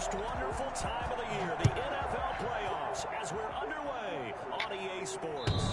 most wonderful time of the year, the NFL playoffs, as we're underway on EA Sports.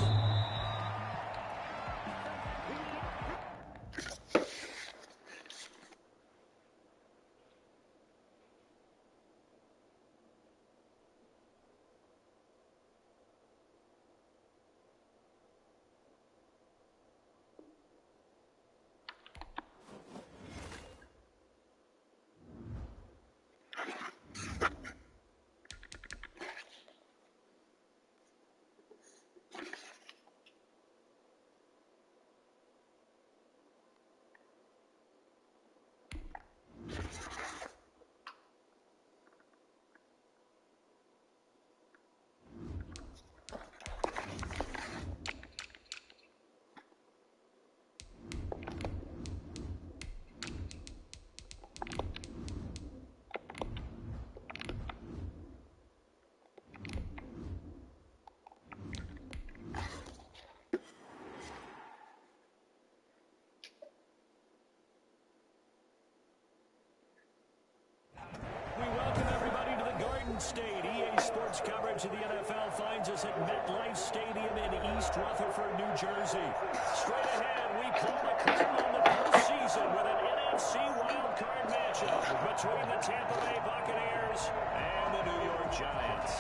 State. EA Sports coverage of the NFL finds us at MetLife Stadium in East Rutherford, New Jersey. Straight ahead, we pull the curtain on the postseason with an NFC wildcard matchup between the Tampa Bay Buccaneers and the New York Giants.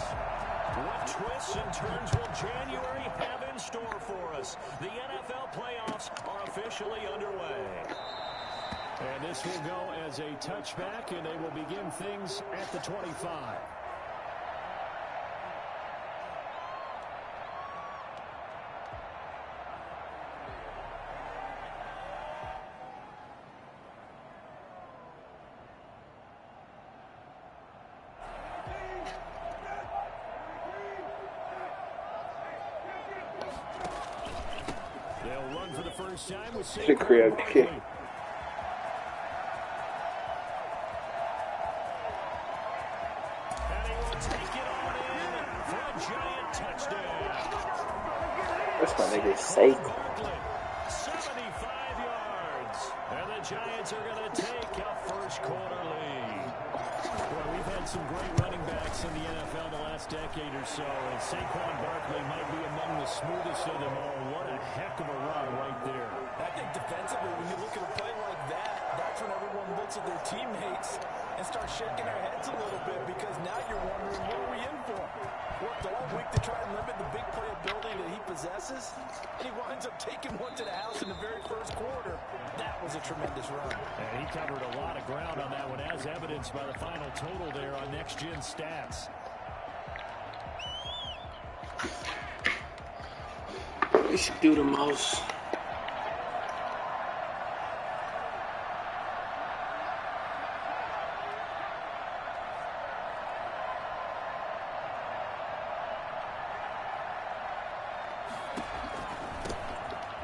What twists and turns will January have in store for us? The NFL playoffs are officially underway. And this will go as a touchback, and they will begin things at the 25. They'll run for the first time with Saquon Barkley. That's my nigga Saquon. 75 yards. And the Giants are going to take a first quarter lead. Boy, we've had some great running backs in the NFL the last decade or so, and Saquon Barkley might be among the smoothest of them all. What a heck of a run right there. I think defensively, when you look at a play like that, that's when everyone looks at their teammates and starts shaking their heads a little bit, because now you're wondering, what are we in for? Worked all week to try and limit the big play ability that he possesses, and he winds up taking one to the house in the very first quarter. That was a tremendous run. And he covered a lot of ground on that one, as evidenced by the final total there on Next Gen Stats. We should do the most.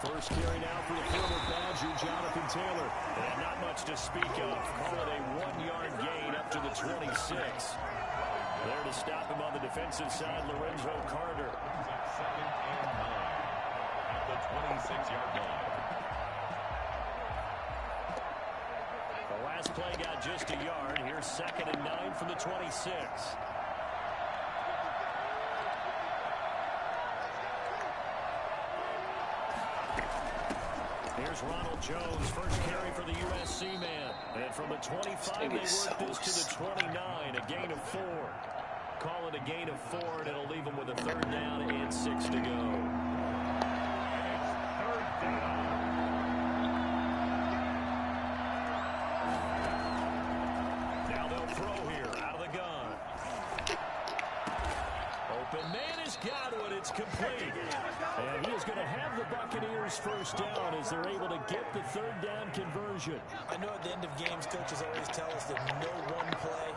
First carry now for the former Badger, Jonathan Taylor. And not much to speak of. Call it a 1-yard gain up to the 26. There to stop him on the defensive side, Lorenzo Carter. Second and 9 at the 26-yard line. The last play got just a yard. Here's 2nd and 9 from the 26. Here's Ronald Jones, first carry for the USC man. And from the 25, they work this to the 29, a gain of 4. Call it a gain of 4, and it'll leave them with a 3rd down and 6 to go. 3rd down. Now they'll throw here, out of the gun. Open man has got it. It's complete. And he is going to have the Buccaneers first down as they're able to get the 3rd down conversion. I know at the end of games, coaches always tell us that no one play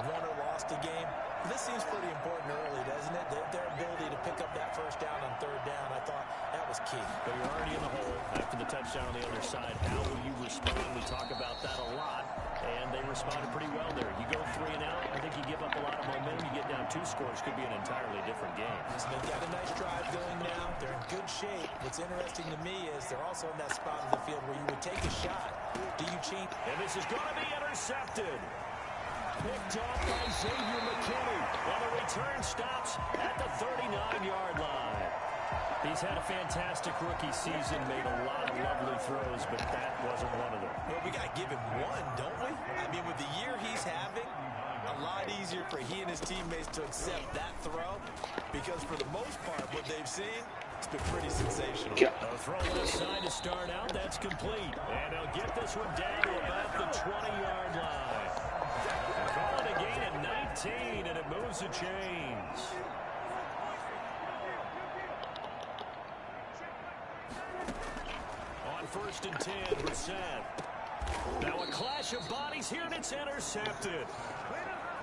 won or lost a game. This seems pretty important early, doesn't it? Their ability to pick up that first down on 3rd down, I thought that was key. But you're already in the hole after the touchdown on the other side. How will you respond? We talk about that a lot, and they responded pretty well there. You go 3 and out, I think you give up a lot of momentum. You get down 2 scores, could be an entirely different game. They've got a nice drive going now. They're in good shape. What's interesting to me is they're also in that spot of the field where you would take a shot. Do you change? And this is going to be intercepted. picked off by Xavier McKinney. And the return stops at the 39-yard line. He's had a fantastic rookie season, made a lot of lovely throws, but that wasn't one of them. Well, we got to give him one, don't we? I mean, with the year he's having, a lot easier for he and his teammates to accept that throw, because for the most part, what they've seen, it's been pretty sensational. A throw left side to start out, that's complete. And they'll get this one down to about the 20-yard line. Calling a gain of 19, and it moves the chains. On 1st and 10, Brissett. Now a clash of bodies here, and it's intercepted.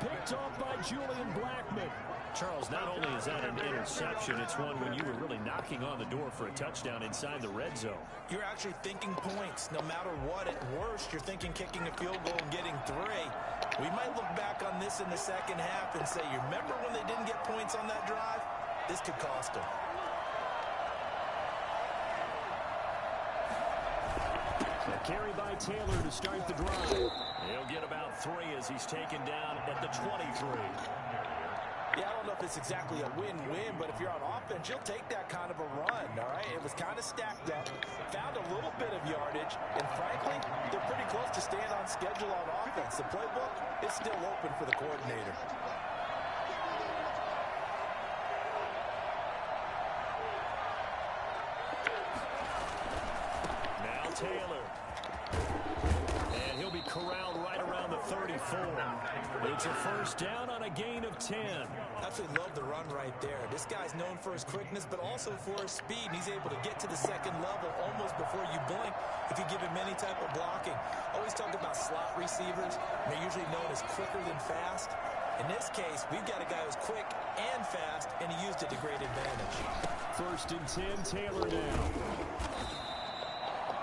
Picked off by Julian Blackmon. Charles, not only is that an interception, it's one when you were really knocking on the door for a touchdown inside the red zone. You're actually thinking points. No matter what, at worst, you're thinking kicking a field goal and getting 3. We might look back on this in the second half and say, you remember when they didn't get points on that drive? This could cost them. A carry by Taylor to start the drive. He'll get about 3 as he's taken down at the 23. Yeah, I don't know if it's exactly a win-win, but if you're on offense, you'll take that kind of a run, all right? It was kind of stacked up, found a little bit of yardage, and frankly, they're pretty close to staying on schedule on offense. The playbook is still open for the coordinator. Now Taylor. And he'll be corralled right around the 34. It's a first down on a gain of 10. Absolutely love the run right there. This guy's known for his quickness, but also for his speed. And he's able to get to the second level almost before you blink if you give him any type of blocking. Always talk about slot receivers. They're usually known as quicker than fast. In this case, we've got a guy who's quick and fast, and he used it to great advantage. 1st and 10, Taylor now.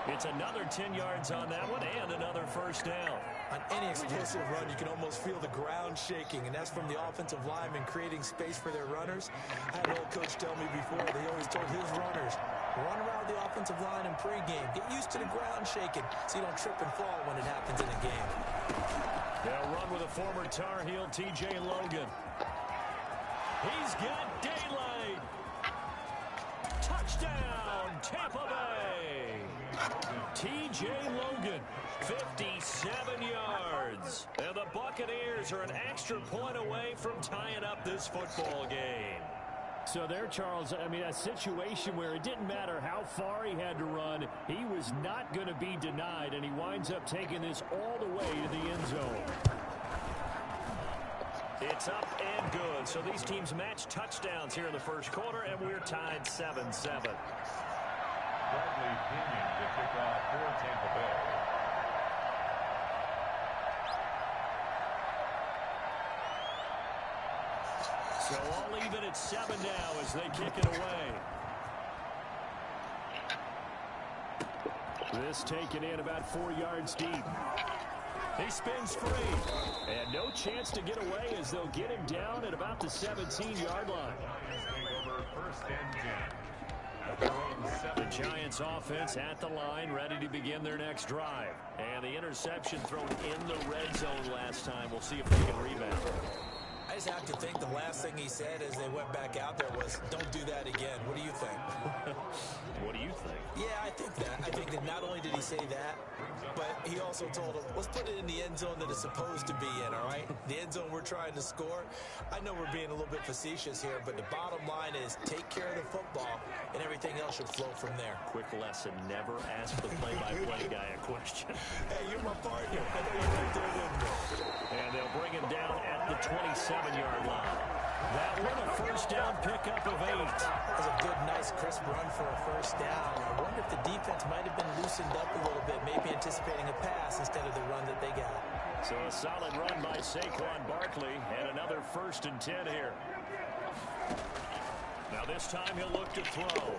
It's another 10 yards on that one and another first down. On any explosive run, you can almost feel the ground shaking, and that's from the offensive linemen creating space for their runners. I had an old coach tell me before that he always told his runners, run around the offensive line in pregame. Get used to the ground shaking so you don't trip and fall when it happens in a game. They'll run with a former Tar Heel, T.J. Logan. He's got daylight. Touchdown, Tampa Bay. T.J. Logan, 57 yards. And the Buccaneers are an extra point away from tying up this football game. So there, Charles, I mean, a situation where it didn't matter how far he had to run, he was not going to be denied, and he winds up taking this all the way to the end zone. It's up and good. So these teams match touchdowns here in the first quarter, and we're tied 7-7. Bradley Pinion to kick off for Tampa Bay. So all even at 7 now as they kick it away. This taken in about 4 yards deep. He spins free. And no chance to get away as they'll get him down at about the 17-yard line. First and 10. The Giants offense at the line, ready to begin their next drive. And the interception thrown in the red zone last time. We'll see if they can rebound. I just have to think the last thing he said as they went back out there was, don't do that again. What do you think? What do you think? Yeah, I think that. I think that not only did he say that, but he also told him, let's put it in the end zone that it's supposed to be in, all right? The end zone we're trying to score. I know we're being a little bit facetious here, but the bottom line is take care of the football, and everything else should flow from there. Quick lesson, never ask the play-by-play guy a question. Hey, you're my partner. I know you're right there with me. And they'll bring him down at the 27-yard line. That one a first down pickup of 8. That was a good, nice, crisp run for a first down. I wonder if the defense might have been loosened up a little bit, maybe anticipating a pass instead of the run that they got. So a solid run by Saquon Barkley, and another 1st and 10 here. Now this time he'll look to throw.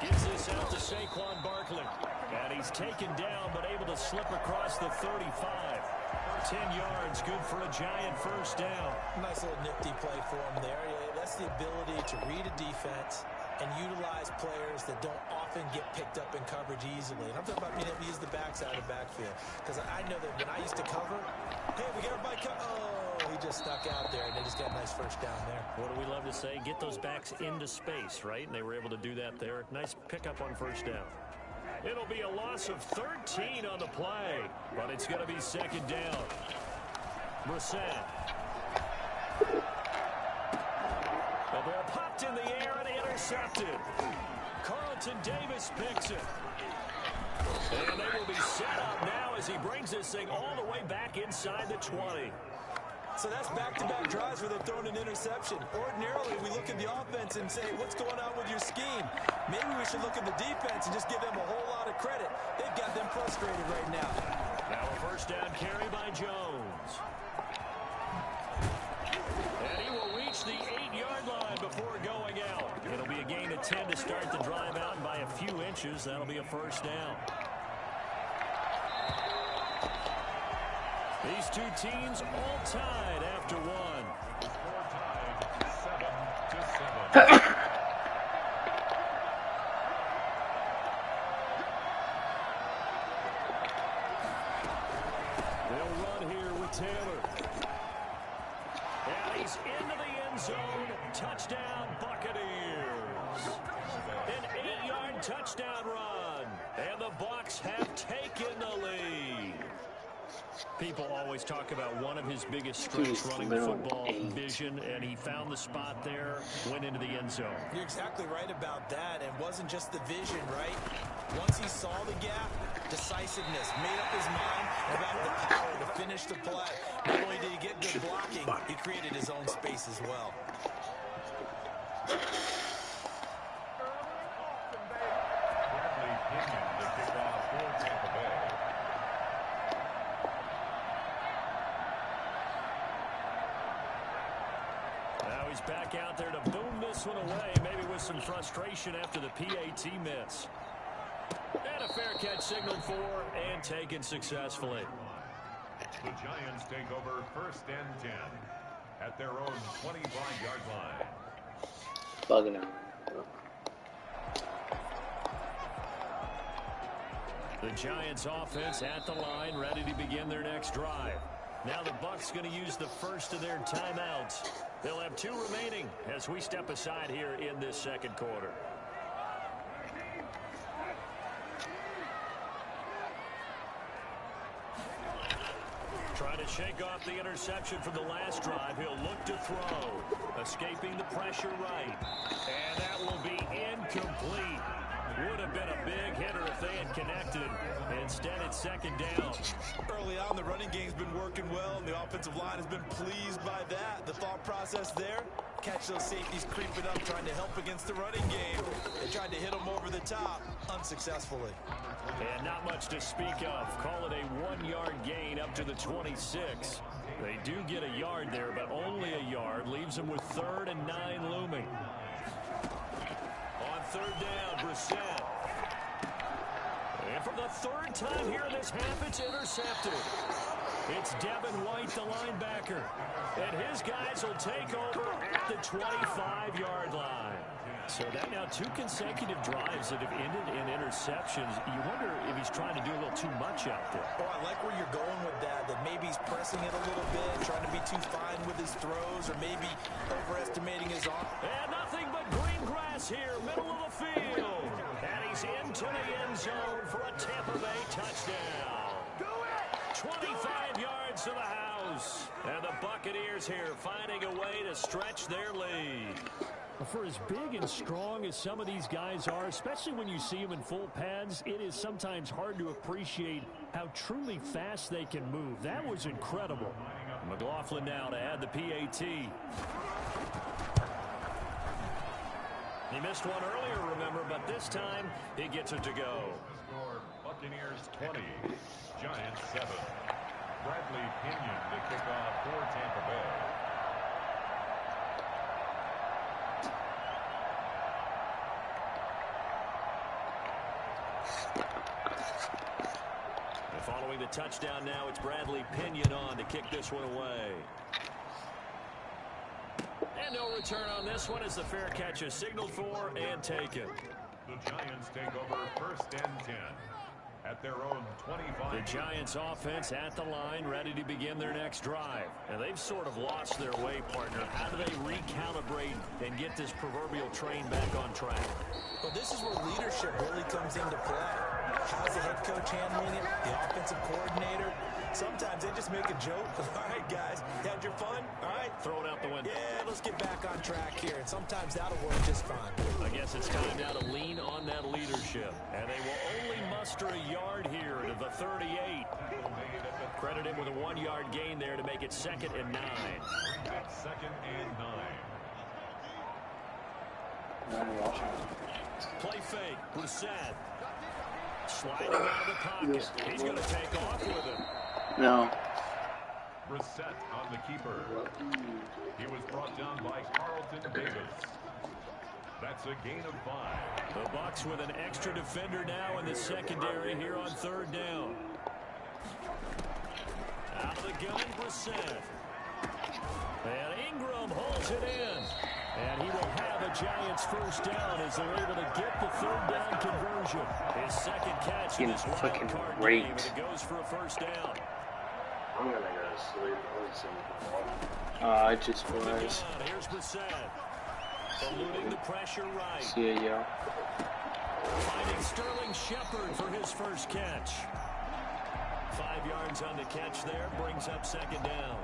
Gives this out to Saquon Barkley. And he's taken down, but able to slip across the 35. 10 yards, good for a Giant first down. Nice little nifty play for him there. Yeah, that's the ability to read a defense and utilize players that don't often get picked up in coverage easily. And I'm talking about being able to use the backside of the backfield. Because I know that when I used to cover, hey, we got everybody oh, he just stuck out there, and they just got a nice first down there. What do we love to say? Get those backs into space, right? And they were able to do that there. Nice pickup on first down. It'll be a loss of 13 on the play, but it's going to be second down. Brissett. The ball popped in the air and intercepted. Carlton Davis picks it. And they will be set up now as he brings this thing all the way back inside the 20. So that's back-to-back drives where they're throwing an interception. Ordinarily, we look at the offense and say, what's going on with your scheme? Maybe we should look at the defense and just give them a whole lot of credit. They've got them frustrated right now. Now a first down carry by Jones. And he will reach the 8-yard line before going out. It'll be a gain of 10 to start the drive out, and by a few inches, that'll be a first down. These two teams all tied after one. Score tied 7-7. They'll run here with Taylor. And he's into the end zone. Touchdown, Buccaneers. An 8-yard touchdown run. And the Bucs have taken the lead. People always talk about one of his biggest strengths running the football, vision, and he found the spot there, went into the end zone. You're exactly right about that. It wasn't just the vision, right? Once he saw the gap, decisiveness, made up his mind about the power to finish the play. Not only did he get good blocking, he created his own space as well. Bradley Pinion the kickoff for Tampa Bay. Now he's back out there to boom this one away, maybe with some frustration after the PAT miss. And a fair catch signaled for and taken successfully. The Giants take over first and 10 at their own 25-yard line. Bugging out. The Giants offense at the line, ready to begin their next drive. Now the Bucs going to use the first of their timeouts. They'll have 2 remaining as we step aside here in this second quarter. Trying to shake off the interception from the last drive. He'll look to throw. Escaping the pressure right. And that will be incomplete. Would have been a big hitter if they had connected. Instead, it's second down. Early on, the running game's been working well, and the offensive line has been pleased by that. The thought process there, catch those safeties creeping up, trying to help against the running game. They tried to hit them over the top, unsuccessfully. And not much to speak of. Call it a 1-yard gain up to the 26. They do get a yard there, but only a yard. Leaves them with 3rd and 9 looming. On 3rd down, Brissett. And for the 3rd time here in this half, it's intercepted. It's Devin White, the linebacker. And his guys will take over at the 25-yard line. So that now 2 consecutive drives that have ended in interceptions. You wonder if he's trying to do a little too much out there. Oh, I like where you're going with that maybe he's pressing it a little bit, trying to be too fine with his throws, or maybe overestimating his arm. And nothing but green grass here, middle of the field. And he's into the end zone for a Tampa Bay touchdown. 25 yards to the house. And the Buccaneers here finding a way to stretch their lead. For as big and strong as some of these guys are, especially when you see them in full pads, it is sometimes hard to appreciate how truly fast they can move. That was incredible. McLaughlin now to add the PAT. He missed one earlier, remember, but this time he gets it to go. Score Buccaneers 20, Giants 7. Bradley Pinion the kickoff for Tampa Bay. Following the touchdown now, it's Bradley Pinion on to kick this one away. And no return on this one as the fair catch is signaled for and taken. The Giants take over 1st and 10 at their own 25. The Giants offense at the line, ready to begin their next drive. And they've sort of lost their way, partner. How do they recalibrate and get this proverbial train back on track? Well, this is where leadership really comes into play. How's the head coach handling it? The offensive coordinator? Sometimes they just make a joke. All right, guys, you had your fun? All right. Throw it out the window. Yeah, let's get back on track here. And sometimes that'll work just fine. I guess it's time now to lean on that leadership. And they will only muster a yard here to the 38. Credit him with a 1-yard gain there to make it 2nd and 9. 2nd and 9. Play fake. Brissett. Sliding out of the pocket. He's going to take off with it. No. Brissett on the keeper. He was brought down by Carlton Davis. That's a gain of 5. The Bucs with an extra defender now in the secondary here on 3rd down. Out of the gun, Brissett. And Ingram holds it in. And he will have a Giants 1st down as they're able to get the 3rd down conversion. His 2nd catch in this wild card game, and it goes for a 1st down. I'm gonna go to sleep. I just realized. Here's Brissett. Eluding the pressure right. See ya, y'all. Finding Sterling Shepard for his 1st catch. 5 yards on the catch there, brings up 2nd down.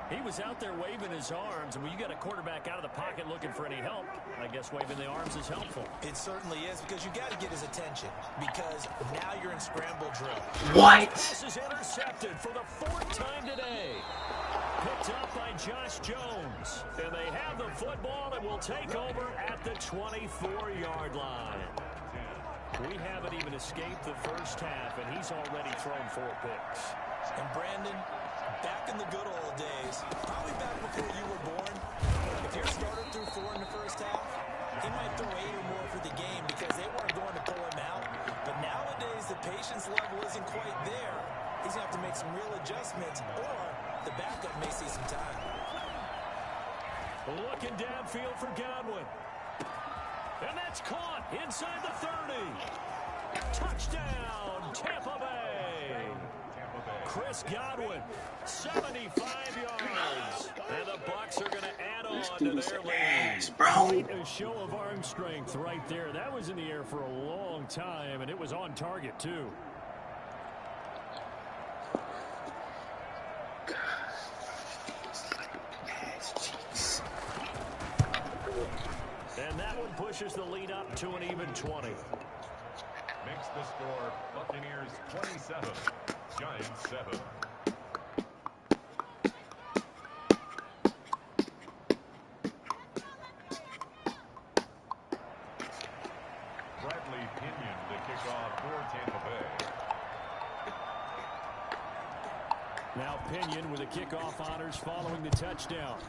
He was out there waving his arms, and when you got a quarterback out of the pocket looking for any help, I guess waving the arms is helpful. It certainly is, because you got to get his attention, because now you're in scramble drill. What? This is intercepted for the 4th time today. Picked up by Josh Jones. And they have the football and will take over at the 24-yard line. We haven't even escaped the 1st half, and he's already thrown 4 picks. And Brandon, back in the good old days, probably back before you were born, if your starter threw 4 in the 1st half, he might throw 8 or more for the game because they weren't going to pull him out. But nowadays, the patience level isn't quite there. He's going to have to make some real adjustments, or the backup may see some time. Looking downfield for Godwin. And that's caught inside the 30. Touchdown, Tampa Bay. Chris Godwin, 75 yards. And the Bucs are going to add on to their lead. Bro. A show of arm strength right there. That was in the air for a long time, and it was on target, too. And that one pushes the lead up to an even 20. Makes the score Buccaneers 27, Giants 7. Bradley Pinion to kick off for Tampa Bay. Now Pinion with the kickoff honors following the touchdown.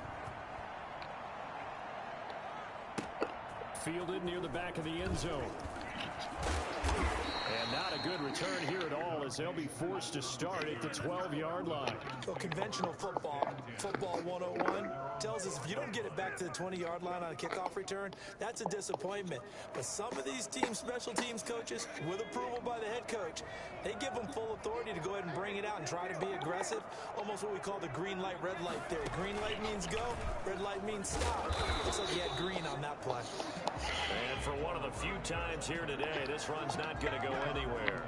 Fielded near the back of the end zone. And not a good return here at all as they'll be forced to start at the 12-yard line. So conventional football 101, tells us if you don't get it back to the 20-yard line on a kickoff return, that's a disappointment. But some of these teams, special teams coaches, with approval by the head coach, they give them full authority to go ahead and bring it out and try to be aggressive. Almost what we call the green light, red light theory. Green light means go, red light means stop. Looks like you had green on that play. And for one of the few times here today, this run's not going to go anywhere.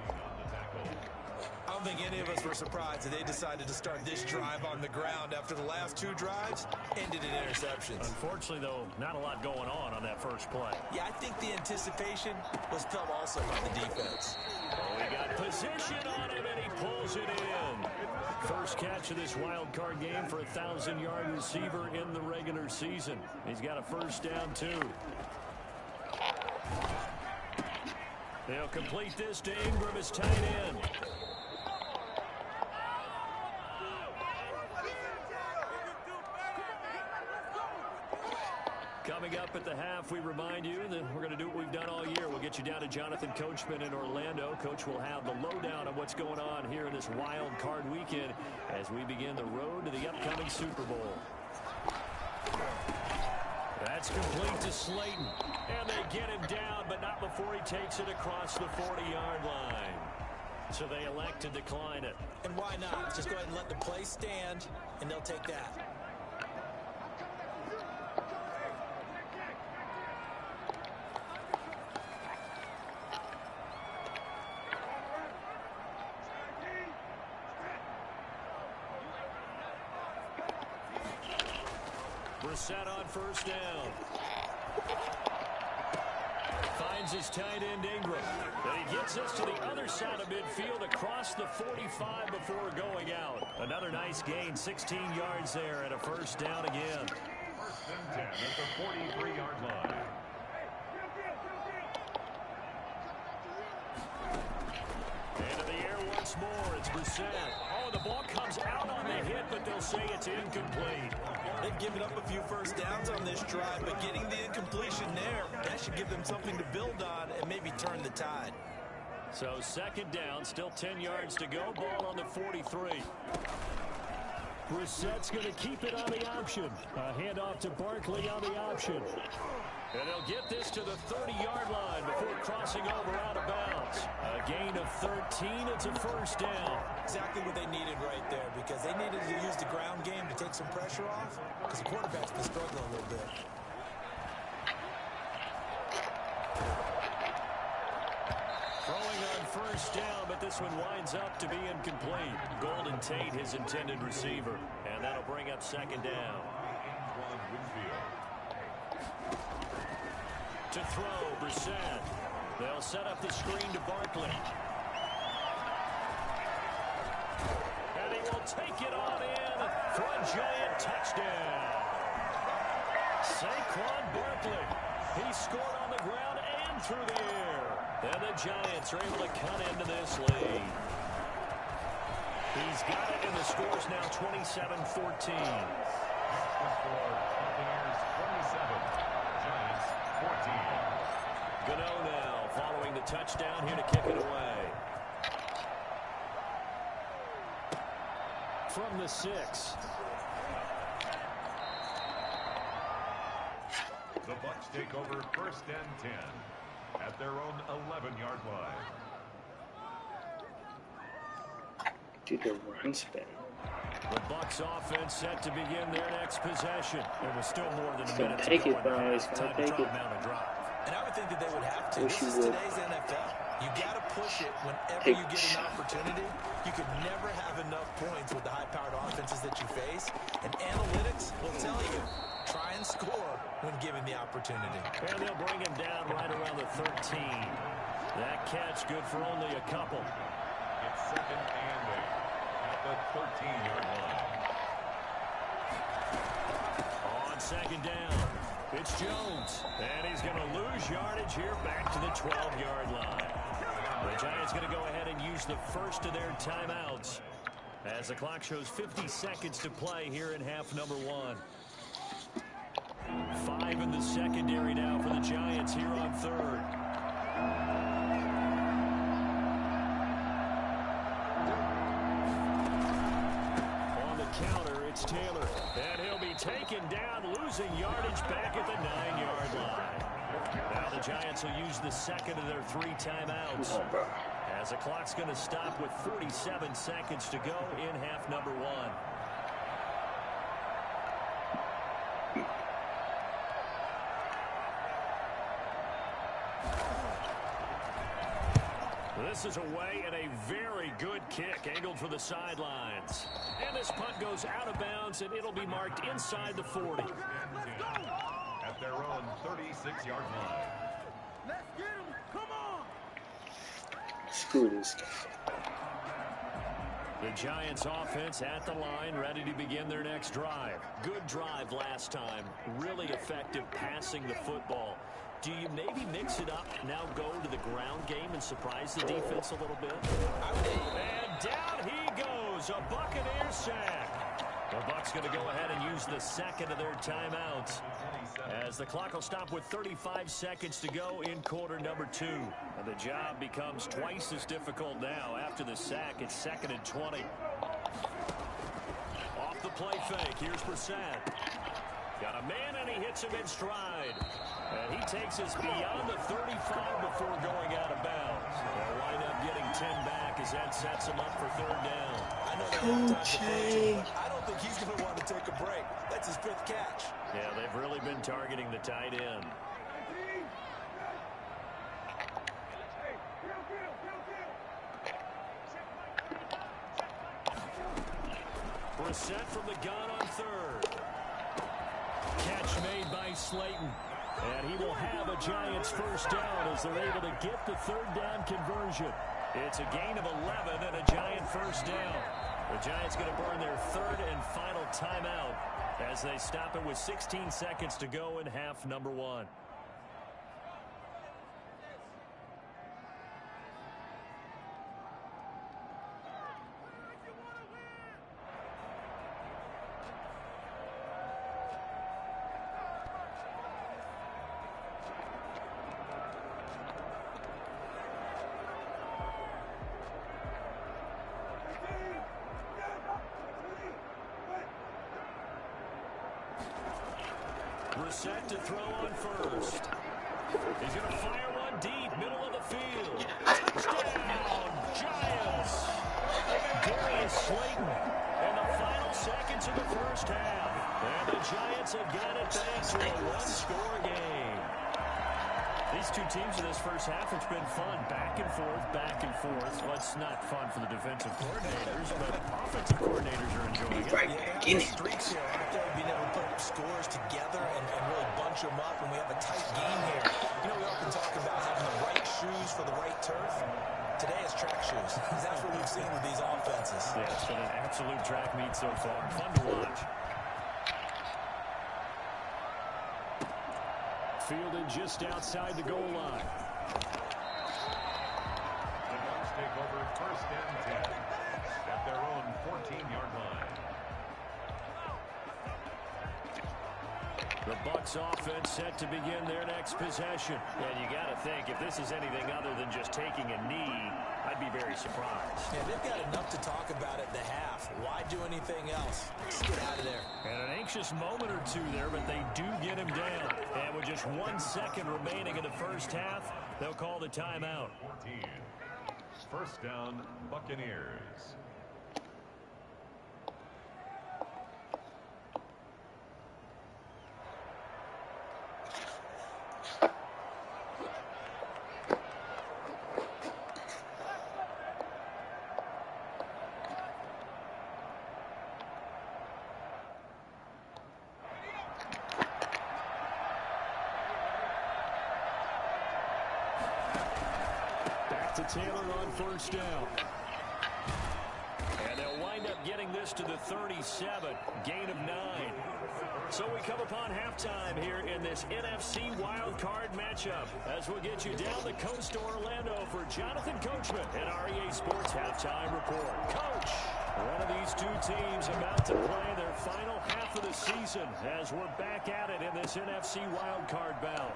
I don't think any of us were surprised that they decided to start this drive on the ground after the last 2 drives ended in interceptions. Unfortunately, though, not a lot going on that first play. Yeah, I think the anticipation was felt also by the defense. Oh, he got position on him, and he pulls it in. First catch of this wild card game for a 1,000-yard receiver in the regular season. He's got a first down, too. They'll complete this to Ingram as tight end. Coming up at the half, we remind you that we're going to do what we've done all year. We'll get you down to Jonathan Coachman in Orlando. Coach will have the lowdown on what's going on here in this wild card weekend as we begin the road to the upcoming Super Bowl. to Slayton. And they get him down, but not before he takes it across the 40-yard line. So they elect to decline it. And why not? Just go ahead and let the play stand, and they'll take that. Brissett on first down. Finds his tight end Ingram. And he gets us to the other side of midfield across the 45 before going out. Another nice gain, 16 yards there and a first down again. First and 10 at the 43-yard line. Into the air once more. It's Brissett. Oh, the ball comes out on the hit, but they'll say it's incomplete. They've given up a few first downs on this drive, but getting the incompletion there, that should give them something to build on and maybe turn the tide. So second down, still 10 yards to go. Ball on the 43. Brissett's going to keep it on the option. A handoff to Barkley on the option. And they'll get this to the 30-yard line before crossing over out of bounds. A gain of 13. It's a first down. Exactly what they needed right there, because they needed to use the ground game to take some pressure off, because the quarterback's been struggling a little bit. Throwing on first down, but this one winds up to be incomplete. Golden Tate, his intended receiver. And that'll bring up second down. To throw, Brissett. They'll set up the screen to Barkley. And he will take it on in for a giant touchdown. Saquon Barkley. He scored on the ground and through the air. And the Giants are able to cut into this lead. He's got it, and the score's now 27-14. Buccaneers 27, Giants 14. Gano now following the touchdown here to kick it away. From the 6. The Bucs take over first and 10 at their own 11-yard line. Dude, the run spin. The Bucs offense set to begin their next possession. There was still more than a minute to take go it, in the boys. half. Time to Take try it. to mount a drive. And I would think that they would have to. Wish This you is would. today's NFL. You got to push it whenever Take you get an opportunity. You could never have enough points with the high-powered offenses that you face. And analytics will tell you, try and score when given the opportunity. And they'll bring him down right around the 13. That catch good for only a couple. It's second and 8 at the 13-yard line. On second down, it's Jones. And he's going to lose yardage here back to the 12-yard line. The Giants going to go ahead and use the first of their timeouts as the clock shows 50 seconds to play here in half number 1. 5 in the secondary now for the Giants here on third. On the counter, it's Taylor. And he'll be taken down, losing yardage back at the 9-yard line. Now the Giants will use the second of their 3 timeouts. As the clock's going to stop with 47 seconds to go in half number 1. This is away and a very good kick angled for the sidelines. And this punt goes out of bounds, and it'll be marked inside the 40. At their own 36-yard line. Let's get him. Come on. Screw this guy. The Giants offense at the line, ready to begin their next drive. Good drive last time. Really effective passing the football. Do you maybe mix it up, now go to the ground game and surprise the defense a little bit? And down he goes, a Buccaneer sack. The Bucs going to go ahead and use the second of their timeouts as the clock will stop with 35 seconds to go in quarter number 2. And the job becomes twice as difficult now. After the sack, it's second and 20. Off the play fake, here's Brissett. Got a man, and he hits him in stride. And he takes us beyond the 35 before going out of bounds. They'll wind up getting 10 back as that sets him up for third down. I know they have time to approach him, but I don't think he's going to want to take a break. That's his 5th catch. Yeah, they've really been targeting the tight end. Brissett from the gun on third. Catch made by Slayton. And he will have a Giants first down as they're able to get the third down conversion. It's a gain of 11 and a Giant first down. The Giants going to burn their third and final timeout as they stop it with 16 seconds to go in half number 1. Brissett to throw on first. He's going to fire one deep, middle of the field. Touchdown, Giants! Darius Slayton in the final seconds of the first half. And the Giants have got it back to a one-score game. These two teams in this first half, it's been fun. Back and forth, back and forth. Well, it's not fun for the defensive coordinators, but offensive coordinators are enjoying it. Right back in it. Streaks here, aren't they? Being able to put scores together and really bunch them up, and we have a tight game here. You know, we often talk about having the right shoes for the right turf. Today is track shoes. That's what we've seen with these offenses. Yeah, it's been an absolute track meet so far. Fun to watch. Fielded just outside the goal line. The Bucs take over first and 10 at their own 14-yard line. The Bucs offense set to begin their next possession. And you got to think, if this is anything other than just taking a knee, I'd be very surprised. Yeah, they've got enough to talk about at the half. Why do anything else? Let's get out of there. And an anxious moment or two there, but they do get him down. And with just 1 second remaining in the first half, they'll call the timeout. 14. First down, Buccaneers. To Taylor on first down. And they'll wind up getting this to the 37. Gain of 9. So we come upon halftime here in this NFC wildcard matchup as we'll get you down the coast to Orlando for Jonathan Coachman and REA Sports Halftime Report. Coach, one of these two teams about to play their final half of the season as we're back at it in this NFC wildcard bout.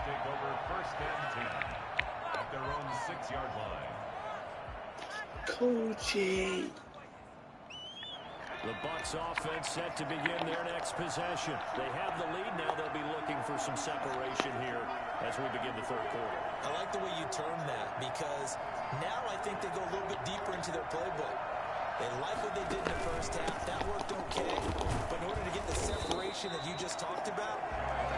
Take over first and 10 at their own 6-yard line. Coachy. The Bucs offense set to begin their next possession. They have the lead now. They'll be looking for some separation here as we begin the third quarter. I like the way you term that because now I think they go a little bit deeper into their playbook. They like what they did in the first half. That worked okay. But in order to get the separation that you just talked about,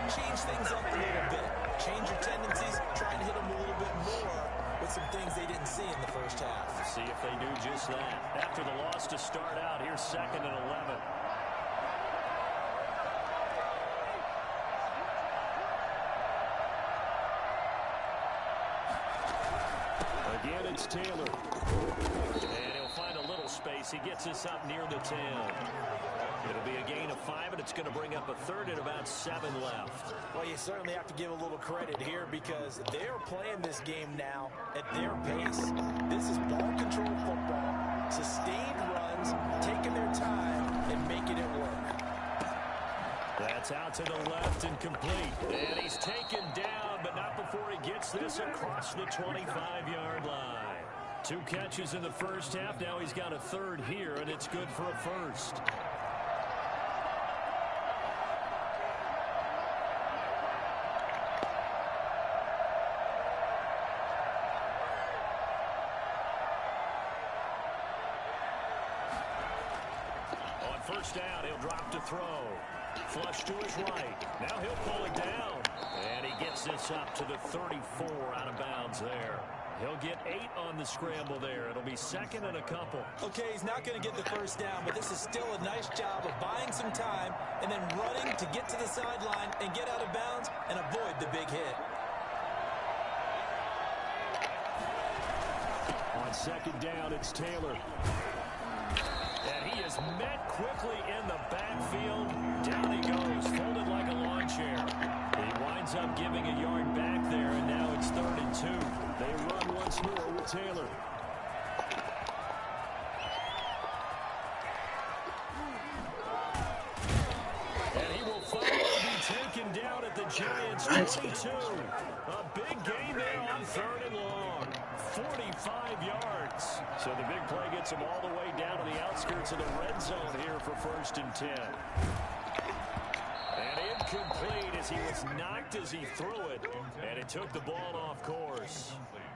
change things up a little bit. Change your tendencies. Try and hit them a little bit more with some things they didn't see in the first half. See if they do just that. After the loss to start out, here's 2nd and 11. Again, it's Taylor. And he'll find a little space. He gets us up near the 10. It'll be a gain of 5, and it's going to bring up a third and about 7 left. Well, you certainly have to give a little credit here because they're playing this game now at their pace. This is ball control football, sustained runs, taking their time, and making it work. That's out to the left and complete. And he's taken down, but not before he gets this across the 25-yard line. 2 catches in the first half. Now he's got a third here, and it's good for a first. On first down, he'll drop to throw. Flush to his right. Now he'll pull it down. And he gets this up to the 34 out of bounds there. He'll get 8 on the scramble there. It'll be second and a couple. Okay, he's not going to get the first down, but this is still a nice job of buying some time and then running to get to the sideline and get out of bounds and avoid the big hit. On second down, it's Taylor. And he is met quickly in the backfield. Down he goes, folded like a lawn chair. He winds up giving a yard back there, and now it's 3rd and 2. They run once more with Taylor. And he will finally be taken down at the Giants' 22. A big gain there on 3rd and long. 45 yards. So the big play gets him all the way down to the outskirts of the red zone here for 1st and 10. And incomplete as he was knocked as he threw it. And it took the ball off course.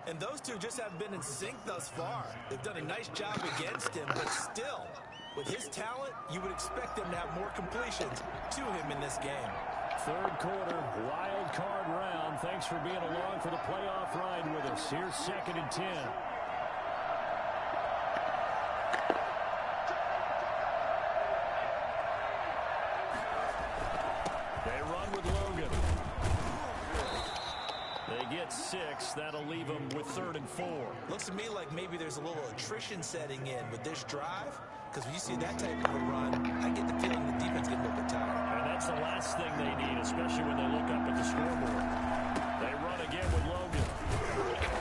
And those two just haven't been in sync thus far. They've done a nice job against him, but still, with his talent, you would expect them to have more completions to him in this game. 3rd quarter, wild card round. Thanks for being along for the playoff ride with us. Here's 2nd and 10. They run with Logan. They get 6. That'll leave them with 3rd and 4. Looks to me like maybe there's a little attrition setting in with this drive, because when you see that type of a run, I get the feeling the defense getting a little bit tired. And that's the last thing they need, especially when they look up at the scoreboard. They run again with Logan.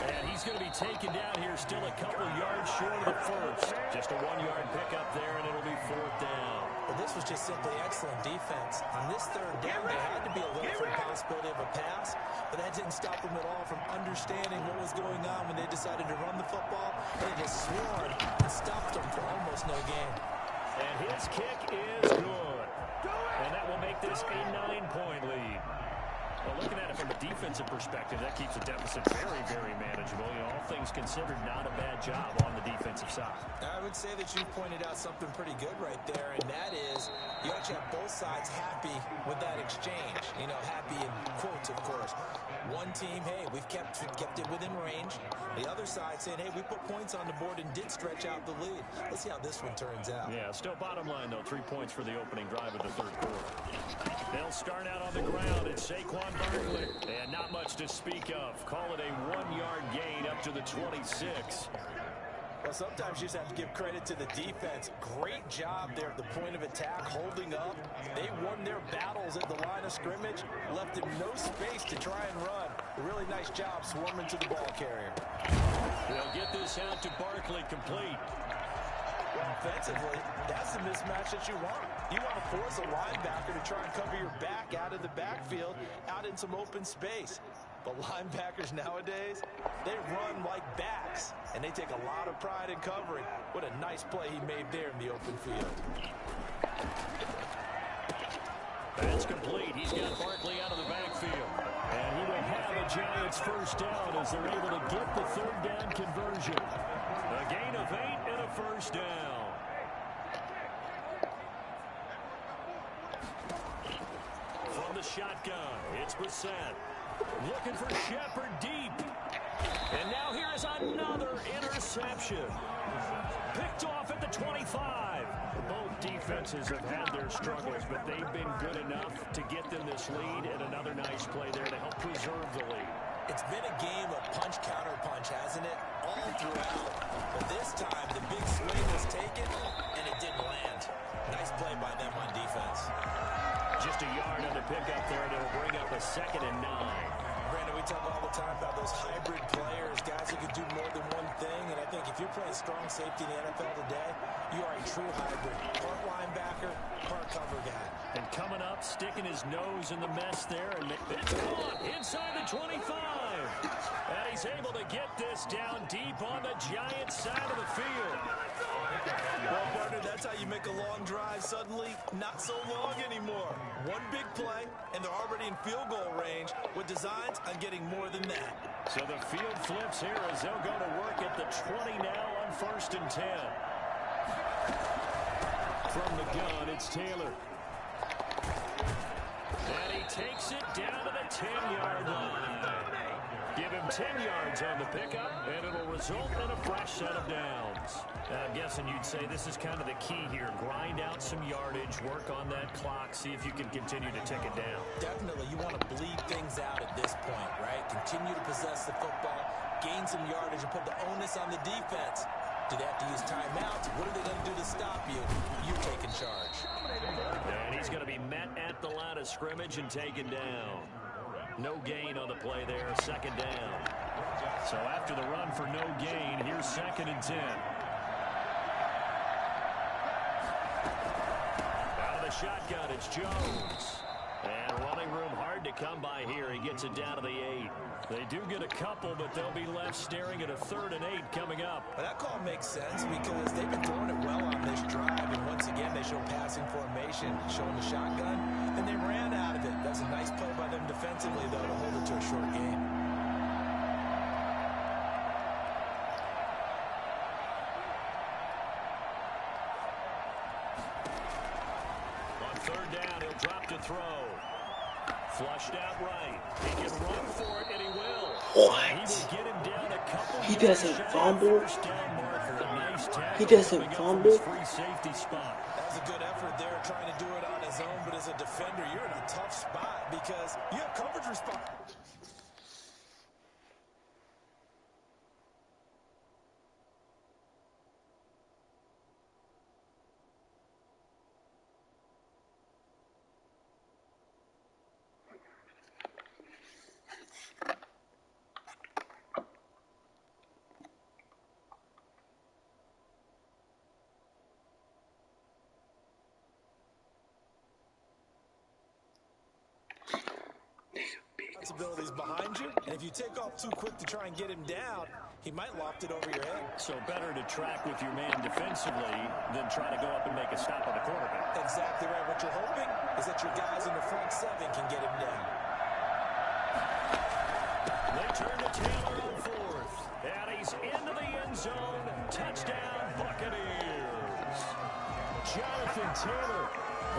And he's going to be taken down here, still a couple yards short of the first. Just a 1-yard pickup there, and it'll be 4th down. But this was just simply excellent defense. On this 3rd down, there had to be a little for the possibility of a pass, but that didn't stop them at all from understanding what was going on when they decided to run the football. They just swarmed and stopped them for almost no gain. And his kick is good. And that will make this a 9-point lead. Well, looking at it from a defensive perspective, that keeps the deficit very, very manageable. You know, all things considered, not a bad job on the defensive side. I would say that you pointed out something pretty good right there, and that is you actually have both sides happy with that exchange. You know, happy in quotes, of course. One team, hey, we've kept it within range. The other side saying, hey, we put points on the board and did stretch out the lead. Let's see how this one turns out. Yeah, still bottom line, though, 3 points for the opening drive of the 3rd quarter. They'll start out on the ground. It's Saquon Barkley. And not much to speak of. Call it a 1-yard gain up to the 26. Well, sometimes you just have to give credit to the defense. Great job there at the point of attack, holding up. They won their battles at the line of scrimmage, left him no space to try and run. A really nice job swarming to the ball carrier. They'll get this out to Barkley, complete. Offensively, that's the mismatch that you want. You want to force a linebacker to try and cover your back out of the backfield, out in some open space. But linebackers nowadays, they run like backs, and they take a lot of pride in covering. What a nice play he made there in the open field. That's complete. He's got Barkley out of the backfield. And he will have a Giants 1st down as they're able to get the 3rd down conversion. A gain of 8 and a 1st down. From the shotgun, it's Brissett. Looking for Shepard deep. And now here is another interception. Picked off at the 25. Both defenses have had their struggles, but they've been good enough to get them this lead, and another nice play there to help preserve the lead. It's been a game of punch-counter-punch, hasn't it? All throughout. But this time, the big swing was taken, and it didn't land. Nice play by them on defense. Just a yard on the pickup there, and it'll bring up a 2nd and 9. Brandon, we talk all the time about those hybrid players, guys who can do more than one thing. And I think if you're playing strong safety in the NFL today, You are a true hybrid. Part linebacker, part cover guy. And coming up, sticking his nose in the mess there. And it's caught inside the 25. And he's able to get this down deep on the Giants side of the field. Well, partner, that's how you make a long drive suddenly not so long anymore. One big play, and they're already in field goal range with designs on getting more than that. So the field flips here as they'll go to work at the 20 now on 1st and 10. From the gun, it's Taylor. And he takes it down to the 10-yard line. Give him 10 yards on the pickup, and it'll result in a fresh set of downs. I'm guessing you'd say this is kind of the key here. Grind out some yardage, work on that clock, see if you can continue to tick it down. Definitely, you want to bleed things out at this point, right? Continue to possess the football, gain some yardage, and put the onus on the defense. Do they have to use timeouts? What are they going to do to stop you? You taking charge. And he's going to be met at the line of scrimmage and taken down. No gain on the play there, 2nd down. So after the run for no gain, here's 2nd and 10. Out of the shotgun, it's Jones. And running room hard to come by here. He gets it down to the 8. They do get a couple, but they'll be left staring at a 3rd and 8 coming up. Well, that call makes sense because they've been throwing it well on this drive. And once again, they show passing formation, showing the shotgun, and they ran out of it. That's a nice play by them defensively, though, to hold it to a short game. On 3rd down, he'll drop to throw. Flushed out right. He can run for it, and he will. What? He will get him down a couple. He doesn't fumble? Nice He doesn't fumble? Free safety spot. That was a good effort there, trying to do it on his own. But as a defender, you're in a tough spot because you have coverage response. Responsibilities behind you, and if you take off too quick to try and get him down, he might loft it over your head. So better to track with your man defensively than try to go up and make a stop on the quarterback. Exactly right. What you're hoping is that your guys in the front 7 can get him down. They turn to Taylor on 4th, and he's into the end zone. Touchdown, Buccaneers. Jonathan Taylor,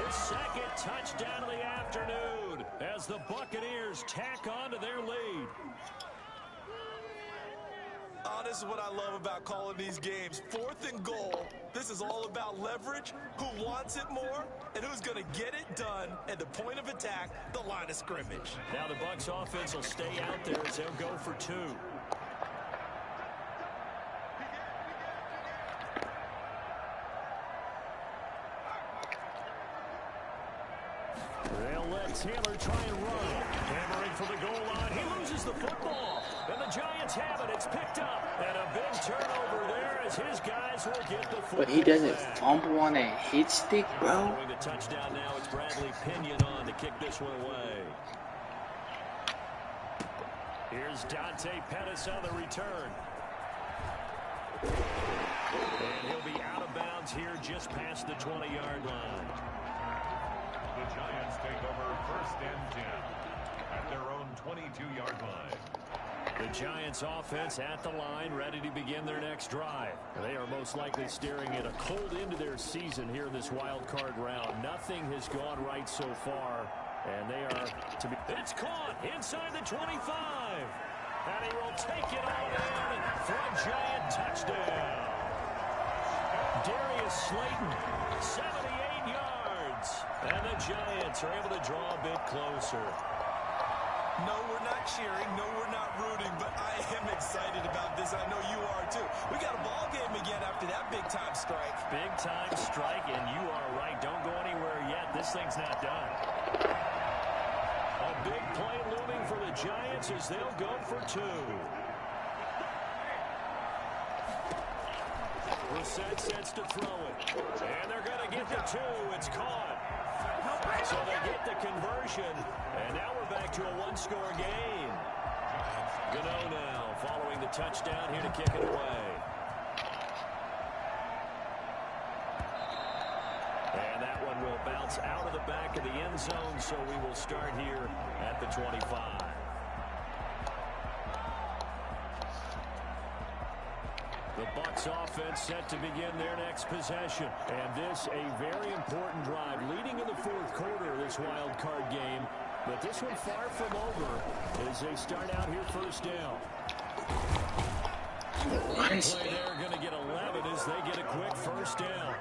his 2nd touchdown of the afternoon as the Buccaneers tack on to their lead. Oh, this is what I love about calling these games. 4th and goal. This is all about leverage, who wants it more, and who's going to get it done at the point of attack, the line of scrimmage. Now the Bucs offense will stay out there as they'll go for 2. They'll let Taylor try and run. Hammering for the goal line. He loses the football. And the Giants have it. It's picked up. And a big turnover there as his guys will get the football. But he doesn't back. fumble on a hit stick, bro. Following the touchdown now, it's Bradley Pinion on to kick this one away. Here's Dante Pettis on the return. And he'll be out of bounds here just past the 20-yard line. The Giants take over 1st and 10 at their own 22-yard line. The Giants offense at the line, ready to begin their next drive. They are most likely staring at a cold end to their season here in this wild card round. Nothing has gone right so far, and they are to be... It's caught inside the 25, and he will take it all in for a Giant touchdown. Darius Slayton, 78 yards, and the Giants are able to draw a bit closer. No, we're not cheering. No, we're not rooting, but I am excited about this. I know you are, too. We got a ball game again after that big-time strike. Big-time strike, and you are right. Don't go anywhere yet. This thing's not done. A big play looming for the Giants as they'll go for 2. Brissett sets to throw it. And they're going to get the two. It's caught. So they get the conversion. And now we're back to a one-score game. Gano now following the touchdown here to kick it away. And that one will bounce out of the back of the end zone, so we will start here at the 25. The Bucs offense set to begin their next possession. And this a very important drive leading in the fourth quarter of this wild card game. But this one far from over as they start out here first down. Nice. Play there going to get 11 as they get a quick first down.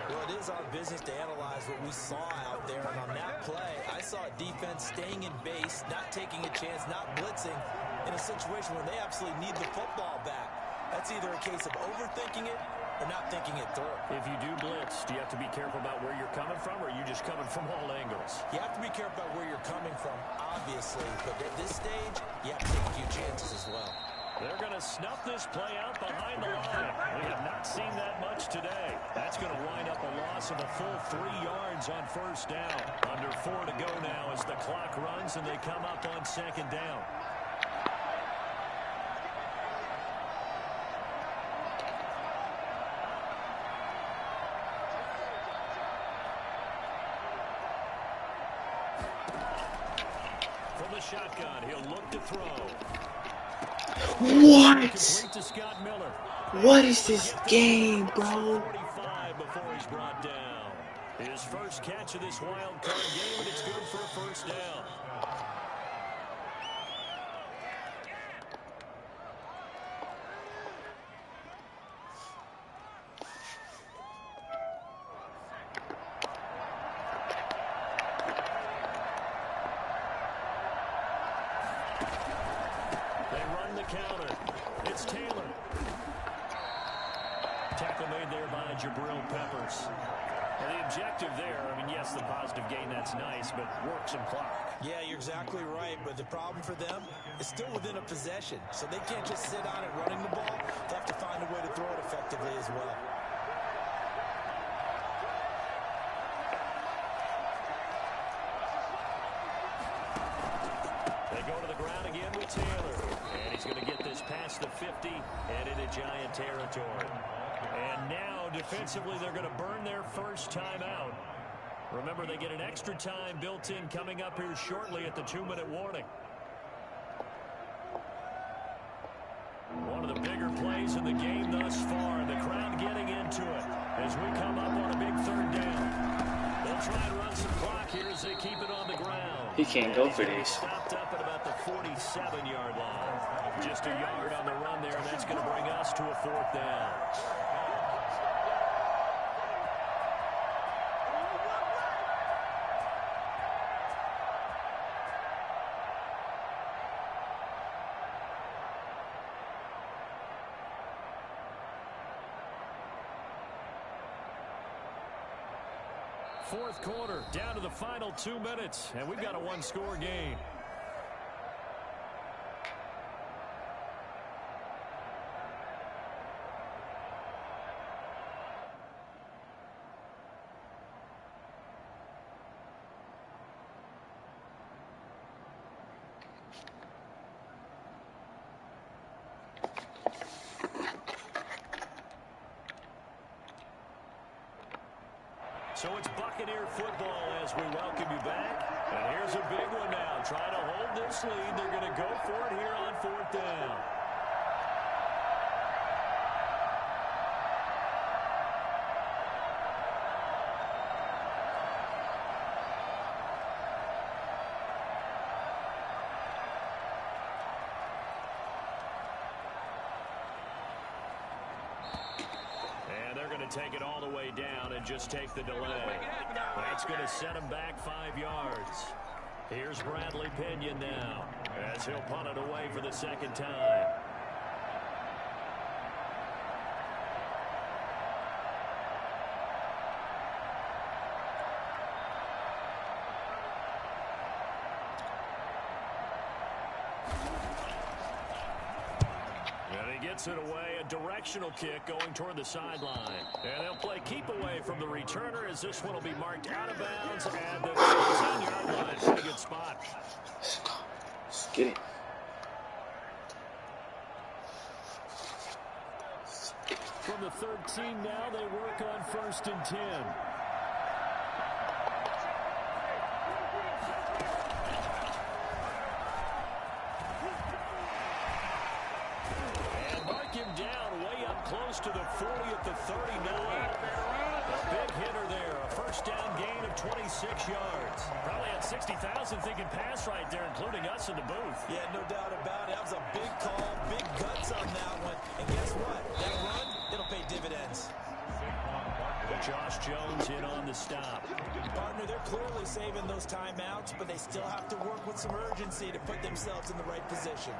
Well, it is our business to analyze what we saw out there. And on that play, I saw a defense staying in base, not taking a chance, not blitzing in a situation where they absolutely need the football back. That's either a case of overthinking it or not thinking it through. If you do blitz, do you have to be careful about where you're coming from, or are you just coming from all angles? You have to be careful about where you're coming from, obviously. But at this stage, you have to take a few chances as well. They're going to snuff this play out behind the line. We have not seen that much today. That's going to wind up a loss of a full 3 yards on first down. Under 4 to go now as the clock runs and they come up on second down. From the shotgun, he'll look to throw. What? Complete to Scott Miller. What is this game, bro? 45 before he's brought down. His first catch of this wild card game, and it's good for a first down. They run the counter. It's Taylor. Tackle made there by Jabril Peppers. And the objective there, I mean, yes, the positive gain, that's nice, but work some clock. Yeah, you're exactly right. But the problem for them is still within a possession. So they can't just sit on it running the ball. They have to find a way to throw it effectively as well. They go to the ground again with Taylor. And he's going to get this past the 50 and into Giant territory. And now, defensively, they're going to burn their first time out. Remember, they get an extra time built in coming up here shortly at the 2-minute warning. One of the bigger plays in the game thus far. The crowd getting into it as we come up on a big third down. They'll try and run some clock here as they keep it on the ground. He can't go for He's this. stopped up at about the 47-yard line. Just a yard on the run there, and that's going to bring us to a fourth down. Fourth quarter, down to the final 2 minutes, and we've got a one-score game. So it's Buccaneer football as we welcome you back. And here's a big one now. Trying to hold this lead. They're going to go for it here on fourth down. Take it all the way down and just take the delay. That's going to set him back 5 yards. Here's Bradley Pinion now as he'll punt it away for the second time. And he gets puts it away. A directional kick going toward the sideline. And they'll play keep away from the returner as this one will be marked out of bounds at the 15-yard line. Pretty good spot. Let's get it. From the 13 now, they work on 1st and 10. And mark him down way up close to the 40 at the 39. A big hitter there. A first down gain of 26 yards. Probably had 60,000 thinking pass right there, including us in the booth. Yeah, no doubt about it. That was a big call, big guts on that one. And guess what? That run, it'll pay dividends. Josh Jones in on the stop. Partner, they're clearly saving those timeouts, but they still have to work with some urgency to put themselves in the right position.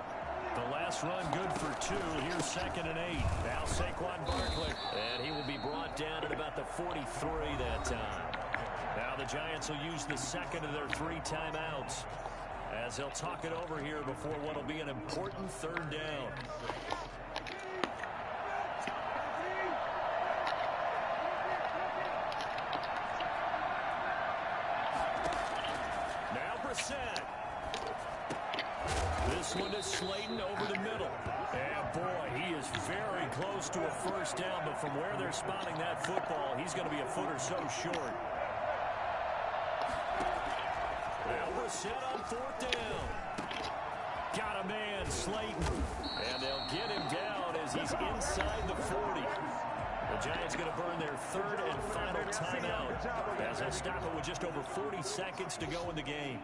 The last run good for 2. Here's 2nd and 8. Now Saquon Barkley. And he will be brought down at about the 43 that time. Now the Giants will use the second of their 3 timeouts as they'll talk it over here before what will be an important 3rd down. This one is Slayton over the middle. And boy, he is very close to a first down, but from where they're spotting that football, he's going to be a foot or so short. Now Brissett on 4th down. Got a man, Slayton. And they'll get him down as he's inside the 40. The Giants going to burn their 3rd and final timeout as they'll stop it with just over 40 seconds to go in the game.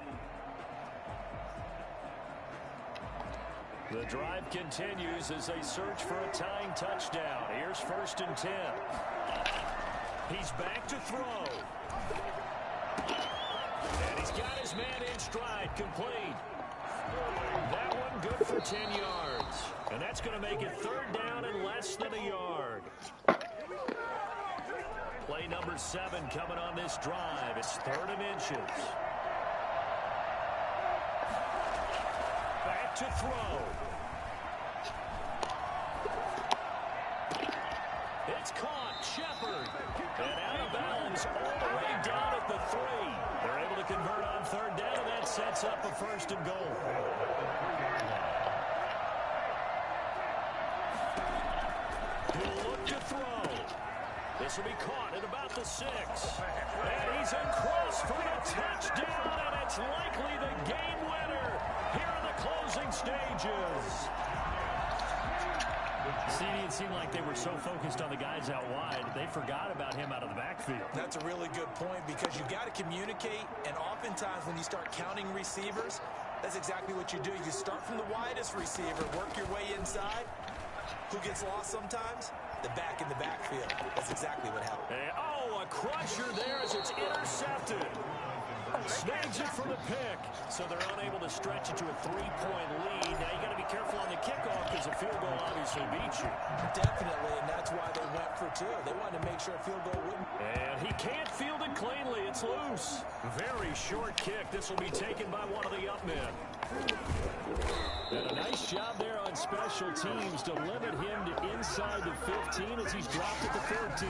The drive continues as they search for a tying touchdown. Here's 1st and 10. He's back to throw. And he's got his man in stride, complete. That one good for 10 yards. And that's going to make it 3rd down and less than a yard. Play number 7 coming on this drive. It's 3rd and inches. Back to throw. It's caught. Shepard. And out of bounds all the way down at the 3. They're able to convert on 3rd down, and that sets up a 1st and goal. He'll look to throw. This will be caught at about the 6. And he's across for a touchdown, and it's likely the game winner here in the closing stages. It seemed like they were so focused on the guys out wide, they forgot about him out of the backfield. That's a really good point because you got to communicate, and oftentimes when you start counting receivers, that's exactly what you do. You start from the widest receiver, work your way inside. Who gets lost sometimes? The back in the backfield. That's exactly what happened. And, a crusher there as it's intercepted. Snags it for the pick. So they're unable to stretch it to a 3-point lead. Now you got to be careful on the kickoff because a field goal obviously beats you. Definitely, and that's why they went for 2. They wanted to make sure a field goal wouldn't. And he can't field it cleanly. It's loose. Very short kick. This will be taken by one of the up men. And a nice job there on special teams to limit him to inside the 15 as he's dropped at the 13.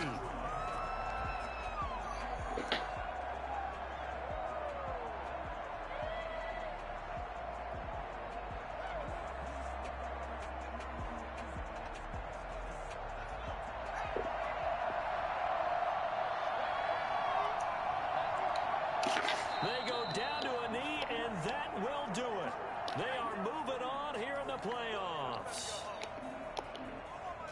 They